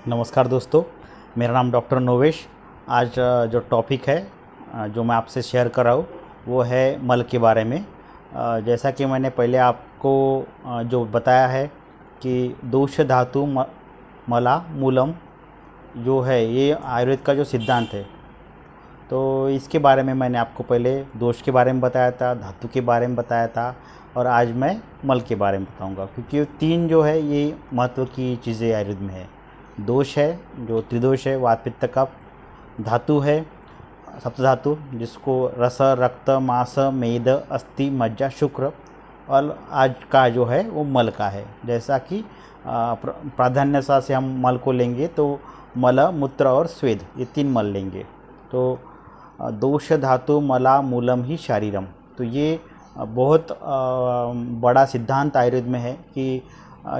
नमस्कार दोस्तों, मेरा नाम डॉक्टर नोवेश। आज जो टॉपिक है जो मैं आपसे शेयर कर रहा हूँ वो है मल के बारे में। जैसा कि मैंने पहले आपको जो बताया है कि दोष धातु मला मूलम जो है ये आयुर्वेद का जो सिद्धांत है, तो इसके बारे में मैंने आपको पहले दोष के बारे में बताया था, धातु के बारे में बताया था और आज मैं मल के बारे में बताऊंगा, क्योंकि ये तीन जो है ये महत्व की चीज़ें आयुर्वेद में है। दोष है जो त्रिदोष है, वात पित्त कफ। धातु है सप्तधातु, जिसको रस रक्त मांस मेद अस्थि मज्जा शुक्र। और आज का जो है वो मल का है। जैसा कि प्राधान्यता से हम मल को लेंगे तो मल मूत्र और स्वेद, ये तीन मल लेंगे। तो दोष धातु मला मूलम ही शारीरम, तो ये बहुत बड़ा सिद्धांत आयुर्वेद में है कि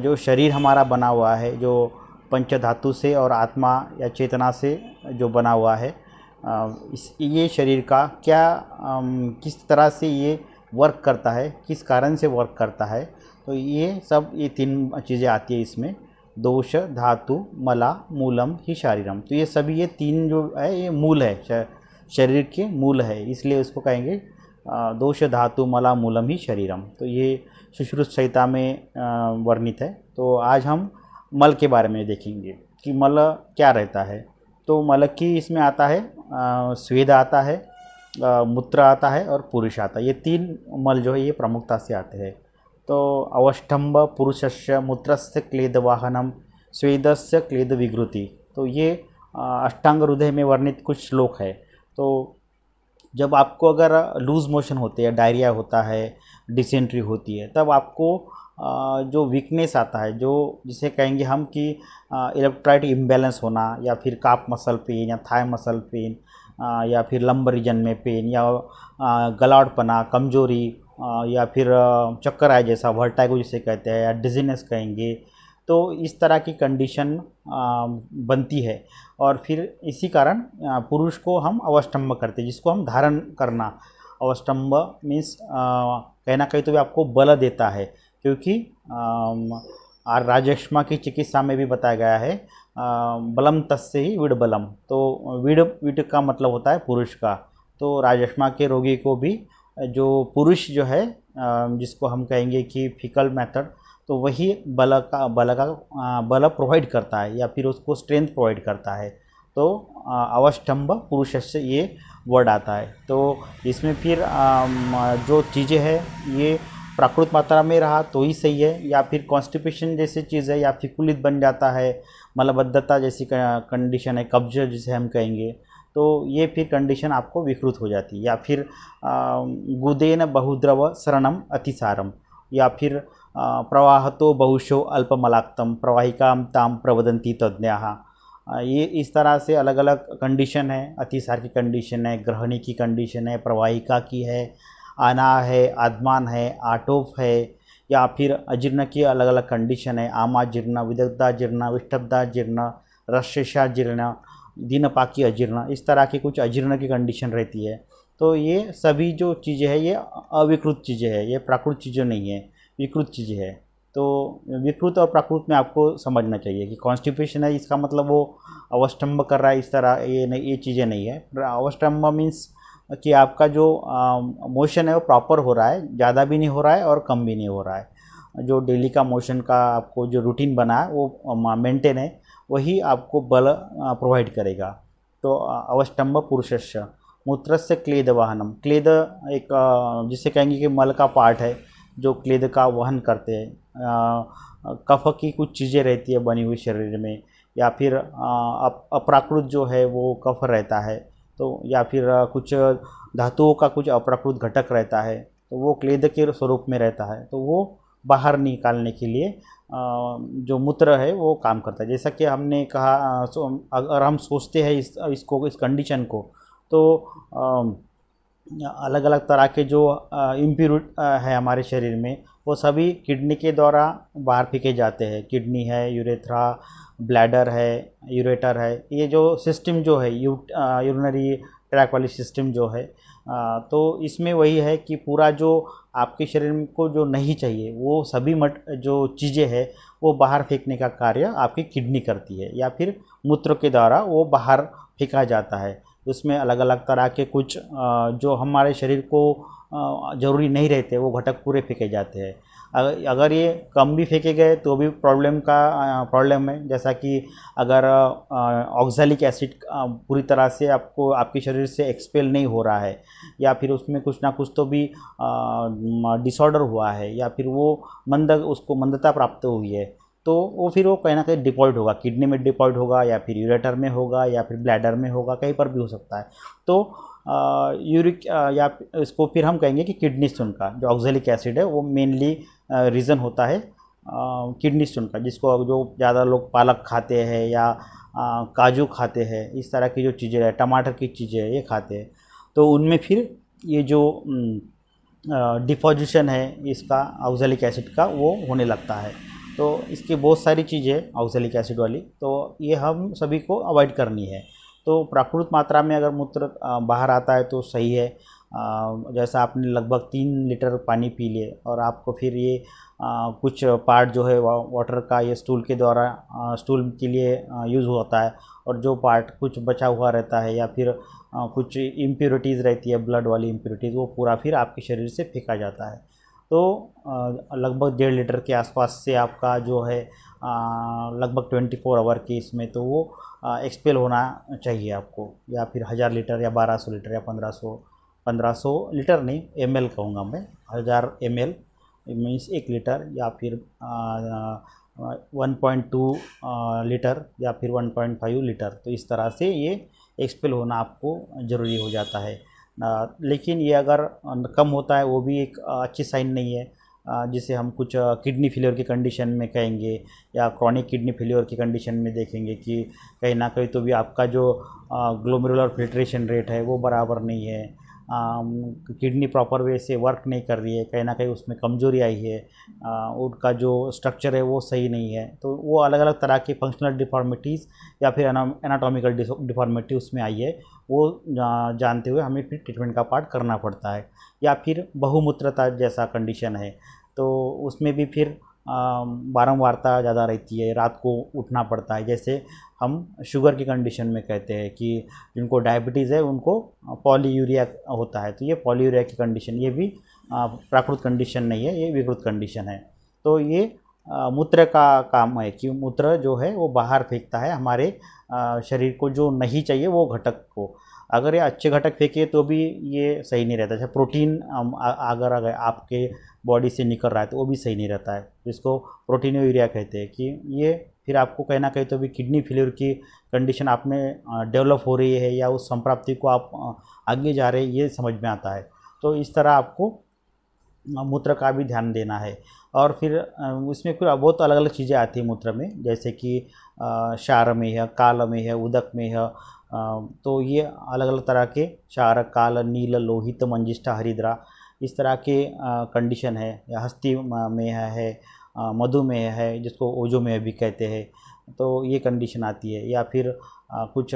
जो शरीर हमारा बना हुआ है, जो पंच धातु से और आत्मा या चेतना से जो बना हुआ है, ये शरीर का क्या किस तरह से ये वर्क करता है, किस कारण से वर्क करता है, तो ये तीन चीज़ें आती है इसमें। दोष धातु मला मूलम ही शारीरम, तो ये सभी ये तीन जो है ये मूल है, शरीर के मूल है, इसलिए उसको कहेंगे दोष धातु मला मूलम ही शरीरम। तो ये सुश्रुत संहिता में वर्णित है। तो आज हम मल के बारे में देखेंगे कि मल क्या रहता है। तो मल की इसमें आता है स्वेद आता है, मूत्र आता है और पुरुष आता है। ये तीन मल जो है ये प्रमुखता से आते हैं। तो अवष्टम्भ पुरुषस्य मूत्रस्य क्लेद वाहनम स्वेदस्य क्लेद विघृति, तो ये अष्टांग हृदय में वर्णित कुछ श्लोक है। तो जब आपको अगर लूज़ मोशन होते हैं, डायरिया होता है, डिसेंट्री होती है, तब आपको जो वीकनेस आता है, जो जिसे कहेंगे हम कि इलेक्ट्रोलाइट इम्बैलेंस होना, या फिर काफ मसल पेन या थाई मसल पेन, या फिर लंबर रीजन में पेन, या गलावटपना, कमजोरी, या फिर चक्कर आए जैसा वर्टाइगो जिसे कहते हैं, या डिजीनेस कहेंगे, तो इस तरह की कंडीशन बनती है। और फिर इसी कारण पुरुष को हम अवष्टम्भ करते हैं, जिसको हम धारण करना। अवष्टम्भ मीन्स कहीं ना कहीं तो भी आपको बल देता है, क्योंकि राजश्मा की चिकित्सा में भी बताया गया है बलम तस्य ही विड बलम, तो विड का मतलब होता है पुरुष का। तो राजश्मा के रोगी को भी जो पुरुष जो है, जिसको हम कहेंगे कि फिकल मेथड, तो वही बल प्रोवाइड करता है, या फिर उसको स्ट्रेंथ प्रोवाइड करता है। तो अवष्टम्भ पुरुष से ये वर्ड आता है। तो इसमें फिर जो चीज़ें हैं ये प्राकृत मात्रा में रहा तो ही सही है, या फिर कॉन्स्टिपेशन जैसी चीज़ है, या फिकुलित बन जाता है, मलबद्धता जैसी कंडीशन है, कब्ज जिसे हम कहेंगे, तो ये फिर कंडीशन आपको विकृत हो जाती है। या फिर गुदेन बहुद्रव शरणम अतिसारम, या फिर प्रवाहतो बहुशो अल्पमलाक्तम प्रवाहिकाम ताम प्रवदंती तज्ञाः। ये इस तरह से अलग अलग कंडीशन है। अतिसार की कंडीशन है, ग्रहणी की कंडीशन है, प्रवाहिका की है, आना है, आदमान है, आटोफ है, या फिर अजीर्ण की अलग अलग कंडीशन है, आमाजीर्ण, विदग्धाजीर्ण, विष्टब्धाजीर्ण, रसशेषाजीर्ण, दीनपाकी अजीर्ण, इस तरह की कुछ अजीर्ण की कंडीशन रहती है। तो ये सभी जो चीज़ें हैं ये अविकृत चीज़ें हैं, ये प्राकृत चीज़ें नहीं है, विकृत चीज़ें हैं। तो विकृत और प्राकृत में आपको समझना चाहिए कि कॉन्स्टिपेशन है, इसका मतलब वो अवष्टम्भ कर रहा है इस तरह, ये नहीं, ये चीज़ें नहीं है। अवष्टम्भ मीन्स कि आपका जो मोशन है वो प्रॉपर हो रहा है, ज़्यादा भी नहीं हो रहा है और कम भी नहीं हो रहा है। जो डेली का मोशन का आपको जो रूटीन बना है वो मेंटेन है, वही आपको बल प्रोवाइड करेगा। तो अवष्टम्भ पुरुषस्य मूत्रस्य क्लेद वाहनम, क्लेद एक जिसे कहेंगे कि मल का पार्ट है जो क्लेद का वहन करते हैं। कफ की कुछ चीज़ें रहती है बनी हुई शरीर में, या फिर अप्राकृत जो है वो कफ रहता है, तो या फिर कुछ धातुओं का कुछ अप्राकृत घटक रहता है, तो वो क्लेद के स्वरूप में रहता है, तो वो बाहर निकालने के लिए जो मूत्र है वो काम करता है। जैसा कि हमने कहा, अगर हम सोचते हैं इस कंडीशन को, तो अलग अलग तरह के जो इम्प्यूरिट है हमारे शरीर में, वो सभी किडनी के द्वारा बाहर फेंके जाते हैं। किडनी है, यूरेथ्रा, ब्लैडर है, यूरेटर है, ये जो सिस्टम जो है यूरिनरी ट्रैक वाली सिस्टम जो है। तो इसमें वही है कि पूरा जो आपके शरीर को जो नहीं चाहिए वो सभी जो चीज़ें हैं वो बाहर फेंकने का कार्य आपकी किडनी करती है, या फिर मूत्र के द्वारा वो बाहर फेंका जाता है। उसमें अलग अलग तरह के कुछ जो हमारे शरीर को ज़रूरी नहीं रहते वो घटक पूरे फेंके जाते हैं। अगर ये कम भी फेंके गए तो भी प्रॉब्लम है। जैसा कि अगर ऑक्सैलिक एसिड पूरी तरह से आपको आपके शरीर से एक्सपेल नहीं हो रहा है, या फिर उसमें कुछ ना कुछ तो भी डिसऑर्डर हुआ है, या फिर वो उसको मंदता प्राप्त हुई है, तो वो फिर वो कहीं ना कहीं डिपॉजिट होगा, किडनी में डिपॉजिट होगा, या फिर यूरेटर में होगा, या फिर ब्लैडर में होगा, कहीं पर भी हो सकता है। तो यूरिक या इसको फिर हम कहेंगे कि किडनी स्टोन का जो ऑक्सैलिक एसिड है वो मेनली रीज़न होता है किडनी स्टोन का, जिसको जो ज़्यादा लोग पालक खाते हैं या काजू खाते हैं, इस तरह की जो चीज़ें है, टमाटर की चीज़ें है, ये खाते हैं, तो उनमें फिर ये जो डिपोजिशन है इसका ऑक्सैलिक एसिड का वो होने लगता है। तो इसकी बहुत सारी चीज़ें ऑक्सैलिक एसिड वाली, तो ये हम सभी को अवॉइड करनी है। तो प्राकृतिक मात्रा में अगर मूत्र बाहर आता है तो सही है। जैसा आपने लगभग 3 लीटर पानी पी लिए और आपको फिर ये कुछ पार्ट जो है वाटर का ये स्टूल के द्वारा स्टूल के लिए यूज़ होता है, और जो पार्ट कुछ बचा हुआ रहता है या फिर कुछ इम्प्योरिटीज़ रहती है, ब्लड वाली इम्प्योरिटीज़, वो पूरा फिर आपके शरीर से फेंका जाता है। तो लगभग 1.5 लीटर के आसपास से आपका जो है लगभग 24 आवर के इसमें तो वो एक्सपेल होना चाहिए आपको, या फिर 1000 लीटर या 1200 लीटर या 1500 लीटर नहीं, ml कहूँगा मैं, 1000 ml मीन्स 1 लीटर, या फिर 1.2 लीटर या फिर 1.5 लीटर, तो इस तरह से ये एक्सपेल होना आपको ज़रूरी हो जाता है। लेकिन ये अगर कम होता है वो भी एक अच्छी साइन नहीं है, जिसे हम कुछ किडनी फेलियर की कंडीशन में कहेंगे, या क्रॉनिक किडनी फेलियर की कंडीशन में देखेंगे कि कहीं ना कहीं तो भी आपका जो ग्लोमेरुलर फिल्ट्रेशन रेट है वो बराबर नहीं है, किडनी प्रॉपर वे से वर्क नहीं कर रही है, कहीं ना कहीं उसमें कमजोरी आई है, उनका जो स्ट्रक्चर है वो सही नहीं है, तो वो अलग अलग तरह की फंक्शनल डिफॉर्मिटीज़ या फिर एनाटॉमिकल डिफॉर्मिटी उसमें आई है, वो जानते हुए हमें फिर ट्रीटमेंट का पार्ट करना पड़ता है। या फिर बहुमूत्रता जैसा कंडीशन है, तो उसमें भी फिर बारंबारता ज़्यादा रहती है, रात को उठना पड़ता है, जैसे हम शुगर की कंडीशन में कहते हैं कि जिनको डायबिटीज़ है उनको पॉलीयूरिया होता है, तो ये पॉलीयूरिया की कंडीशन, ये भी प्राकृतिक कंडीशन नहीं है, ये विकृत कंडीशन है। तो ये मूत्र का काम है कि मूत्र जो है वो बाहर फेंकता है हमारे शरीर को जो नहीं चाहिए वो घटक को। अगर ये अच्छे घटक फेंके तो भी ये सही नहीं रहता, जैसे प्रोटीन अगर आपके बॉडी से निकल रहा है तो वो भी सही नहीं रहता है, जिसको प्रोटीनोयूरिया कहते हैं, कि ये फिर आपको कहीं ना कहीं तो भी किडनी फेलियर की कंडीशन आप में डेवलप हो रही है, या उस संप्राप्ति को आप आगे जा रहे हैं, ये समझ में आता है। तो इस तरह आपको मूत्र का भी ध्यान देना है। और फिर उसमें फिर बहुत अलग अलग चीज़ें आती हैं मूत्र में, जैसे कि क्षार में है, काल में है, उदक में है, तो ये अलग अलग तरह के क्षार, काल, नील, लोहित, मंजिष्ठा, हरिद्रा, इस तरह के कंडीशन है। या हस्ती में है, मधुमेह है, जिसको ओजोमेह भी कहते हैं, तो ये कंडीशन आती है। या फिर कुछ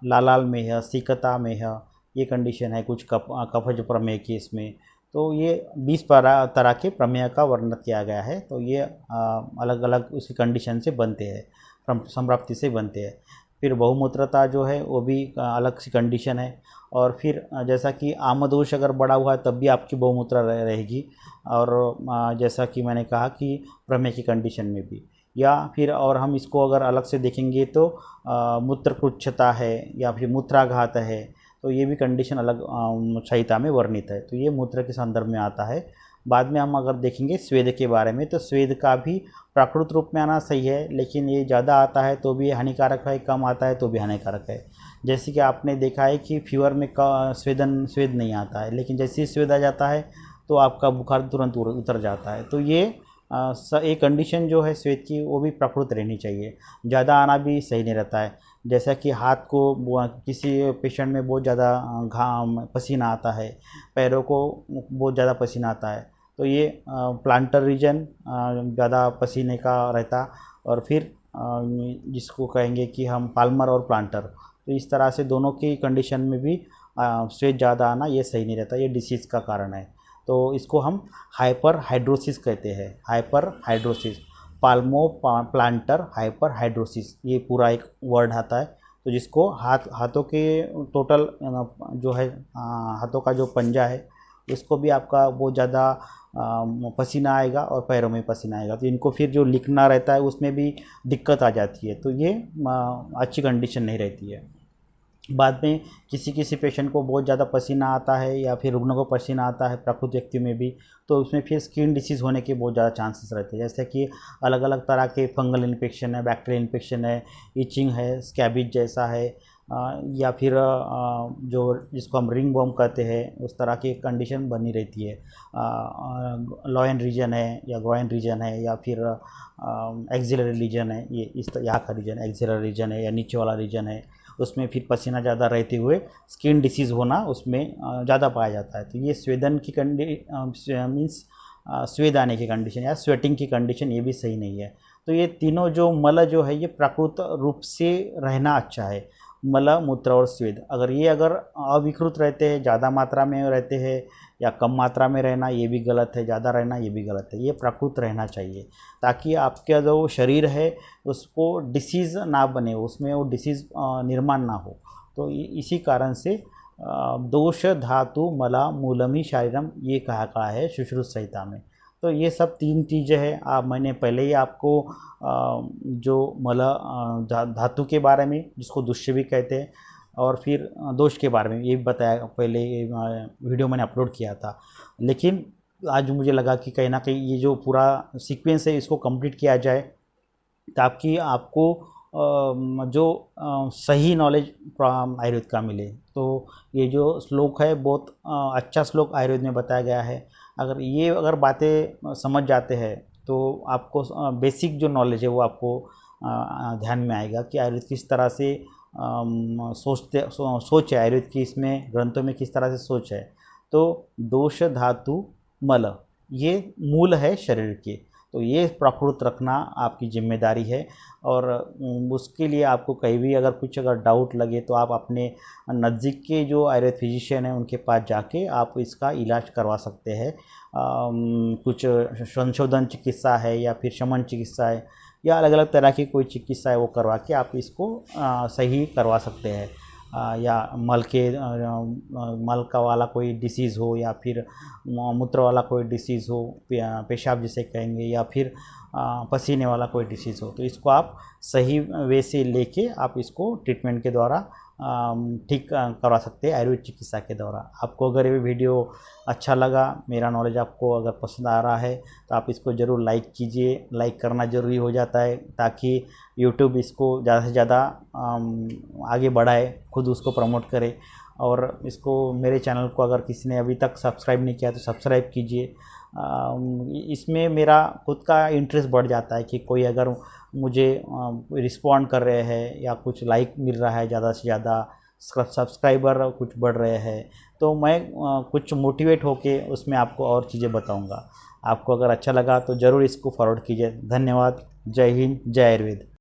लालाल में है, सिकता में है, ये कंडीशन है, कुछ कफज प्रमेह की इसमें। तो ये 20 तरह के प्रमेय का वर्णन किया गया है, तो ये अलग अलग उसी कंडीशन से बनते हैं, संप्राप्ति से बनते हैं। फिर बहुमूत्रता जो है वो भी अलग सी कंडीशन है। और फिर जैसा कि आमदोष अगर बढ़ा हुआ है तब भी आपकी बहुमूत्र रहेगी, और जैसा कि मैंने कहा कि प्रमेय की कंडीशन में भी। या फिर और हम इसको अगर अलग से देखेंगे तो मूत्रकुच्छता है या फिर मूत्राघात है, तो ये भी कंडीशन अलग संहिता में वर्णित है, तो ये मूत्र के संदर्भ में आता है। बाद में हम अगर देखेंगे स्वेद के बारे में, तो स्वेद का भी प्राकृतिक रूप में आना सही है, लेकिन ये ज़्यादा आता है तो भी हानिकारक है, कम आता है तो भी हानिकारक है। जैसे कि आपने देखा है कि फीवर में स्वेद नहीं आता है, लेकिन जैसे ही स्वेद आ जाता है तो आपका बुखार तुरंत उतर जाता है। तो ये एक कंडीशन जो है स्वेद की वो भी प्राकृतिक रहनी चाहिए, ज़्यादा आना भी सही नहीं रहता है। जैसा कि हाथ को किसी पेशेंट में बहुत ज़्यादा घाम पसीना आता है, पैरों को बहुत ज़्यादा पसीना आता है, तो ये प्लांटर रीजन ज़्यादा पसीने का रहता। और फिर जिसको कहेंगे कि हम पाल्मर और प्लांटर, तो इस तरह से दोनों की कंडीशन में भी स्वेद ज़्यादा आना ये सही नहीं रहता, ये डिसीज़ का कारण है। तो इसको हम हाइपर हाइड्रोसिस कहते हैं, hyper hidrosis, palmo planter hyper hidrosis, ये पूरा एक वर्ड आता है। तो जिसको हाथों के टोटल जो है हाथों का जो पंजा है इसको भी आपका बहुत ज़्यादा पसीना आएगा और पैरों में पसीना आएगा, तो इनको फिर जो लिखना रहता है उसमें भी दिक्कत आ जाती है, तो ये अच्छी कंडीशन नहीं रहती है। बाद में किसी किसी पेशेंट को बहुत ज़्यादा पसीना आता है या फिर रुग्ण को पसीना आता है, प्रकृत व्यक्ति में भी, तो उसमें फिर स्किन डिसीज़ होने के बहुत ज़्यादा चांसेस रहते हैं, जैसे कि अलग अलग तरह के फंगल इन्फेक्शन है, बैक्टीरियल इन्फेक्शन है, इचिंग है, स्कैबिज जैसा है, या फिर जो जिसको हम रिंग वर्म कहते हैं उस तरह की कंडीशन बनी रहती है। लॉयन रीजन है या ग्रोइन रीजन है या फिर एक्सिलरी रीजन है, ये इस यहाँ का रीजन एक्सिलरी रीजन है या नीचे वाला रीजन है, उसमें फिर पसीना ज़्यादा रहते हुए स्किन डिसीज़ होना उसमें ज़्यादा पाया जाता है। तो ये स्वेदन की मीन्स स्वेद आने की कंडीशन या स्वेटिंग की कंडीशन, ये भी सही नहीं है। तो ये तीनों जो मल जो है ये प्राकृत रूप से रहना अच्छा है, मल, मूत्र और स्वेद। अगर अविकृत रहते हैं, ज़्यादा मात्रा में रहते हैं या कम मात्रा में रहना ये भी गलत है, ज़्यादा रहना ये भी गलत है, ये प्राकृत रहना चाहिए ताकि आपका जो शरीर है उसको डिसीज़ ना बने, उसमें वो डिसीज़ निर्माण ना हो। तो इसी कारण से दोष धातु मला मूलमी शारीरम ये कहा है सुश्रुत संहिता में। तो ये सब तीन चीज़ें हैं। मैंने पहले ही आपको जो मला धातु के बारे में जिसको दुष्य भी कहते हैं और फिर दोष के बारे में ये भी बताया, पहले वीडियो मैंने अपलोड किया था। लेकिन आज मुझे लगा कि कहीं ना कहीं ये जो पूरा सीक्वेंस है इसको कंप्लीट किया जाए ताकि आपको जो सही नॉलेज आयुर्वेद का मिले। तो ये जो श्लोक है बहुत अच्छा श्लोक आयुर्वेद में बताया गया है। अगर बातें समझ जाते हैं तो आपको बेसिक जो नॉलेज है वो आपको ध्यान में आएगा कि आयुर्वेद किस तरह से सोच है आयुर्वेद की, इसमें ग्रंथों में किस तरह से सोच है। तो दोष धातु मल ये मूल है शरीर के, तो ये प्राकृत रखना आपकी जिम्मेदारी है। और उसके लिए आपको कहीं भी अगर डाउट लगे तो आप अपने नज़दीक के जो आयुर्वेद फिजिशियन हैं उनके पास जाके आप इसका इलाज करवा सकते हैं। कुछ संशोधन चिकित्सा है या फिर शमन चिकित्सा है या अलग अलग तरह की कोई चिकित्सा है वो करवा के आप इसको सही करवा सकते हैं। या मल का वाला कोई डिसीज़ हो या फिर मूत्र वाला कोई डिसीज़ हो, पेशाब जिसे कहेंगे, या फिर पसीने वाला कोई डिसीज़ हो, तो इसको आप सही वे से लेके आप इसको ट्रीटमेंट के द्वारा ठीक करवा सकते हैं आयुर्वेद चिकित्सा के द्वारा। आपको अगर ये वीडियो अच्छा लगा, मेरा नॉलेज आपको अगर पसंद आ रहा है तो आप इसको ज़रूर लाइक कीजिए। लाइक करना ज़रूरी हो जाता है ताकि यूट्यूब इसको ज़्यादा से ज़्यादा आगे बढ़ाए, खुद उसको प्रमोट करे। और इसको मेरे चैनल को अगर किसी ने अभी तक सब्सक्राइब नहीं किया तो सब्सक्राइब कीजिए। इसमें मेरा खुद का इंटरेस्ट बढ़ जाता है कि कोई अगर मुझे रिस्पॉन्ड कर रहे हैं या कुछ लाइक मिल रहा है, ज़्यादा से ज़्यादा सब्सक्राइबर कुछ बढ़ रहे हैं, तो मैं कुछ मोटिवेट होके उसमें आपको और चीज़ें बताऊंगा। आपको अगर अच्छा लगा तो ज़रूर इसको फॉरवर्ड कीजिए। धन्यवाद। जय हिंद, जय आयुर्वेद।